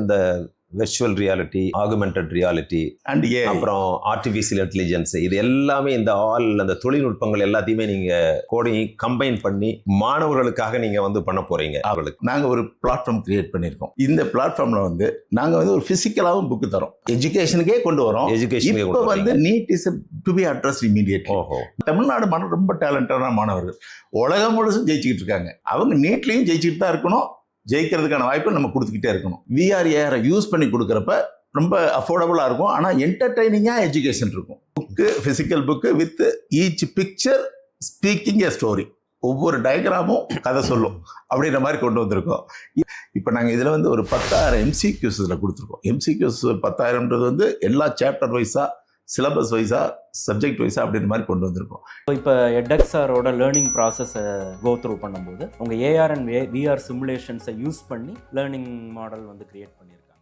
இந்த virtual reality, augmented reality and ஏ அப்புறம் ஆர்டிஃபிஷியல் இன்டெலிஜென்ஸ், இது எல்லாமே இந்த அந்த தொழில்நுட்பங்கள் எல்லாத்தையுமே நீங்க கோடிங் கம்பைன் பண்ணி மாணவர்களுக்காக நீங்க வந்து பண்ண போறீங்க. அவர்களுக்கு நாங்கள் ஒரு பிளாட்ஃபார்ம் கிரியேட் பண்ணியிருக்கோம். இந்த பிளாட்ஃபார்ம்ல வந்து நாங்கள் வந்து ஒரு பிசிக்கலாகவும் புக்கு தரோம், எஜுகேஷனுக்கே கொண்டு வரோம். எஜுகேஷனுக்கு இப்போ வந்து need is to be address immediate. ஓஹோ, தமிழ்நாடு மாணவர் ரொம்ப டேலண்டான மாணவர்கள் உலகம் முழுசும் ஜெயிச்சுக்கிட்டு இருக்காங்க. அவங்க நீட்லையும் ஜெயிச்சுட்டு தான் இருக்கணும், ஜெயிக்கிறதுக்கான வாய்ப்பை நம்ம கொடுத்துக்கிட்டே இருக்கணும். விஆர்ஏஆரை யூஸ் பண்ணி கொடுக்குறப்ப ரொம்ப அஃபோர்டபுளாக இருக்கும். ஆனால் என்டர்டைனிங்காக எஜுகேஷன் இருக்கும். Book, physical book with each picture speaking a story. ஒவ்வொரு டயக்ராமும் கதை சொல்லும் அப்படின்ற மாதிரி கொண்டு வந்திருக்கோம். இப்போ நாங்கள் இதில் வந்து ஒரு 10,000 MCQs இதில் கொடுத்துருக்கோம். MCQs 10,000ன்றது வந்து எல்லா சாப்டர் வைஸாக, சிலபஸ் வைஸாக, சப்ஜெக்ட் வைஸாக அப்படின்ற மாதிரி கொண்டு வந்திருக்கோம். இப்போ எட்எக்ஸாரோட லேர்னிங் ப்ராசஸை கோ த்ரூ பண்ணும்போது உங்கள் ஏஆர் அண்ட் விஆர் சிமுலேஷன்ஸை யூஸ் பண்ணி லேர்னிங் மாடல் வந்து கிரியேட் பண்ணியிருக்காங்க.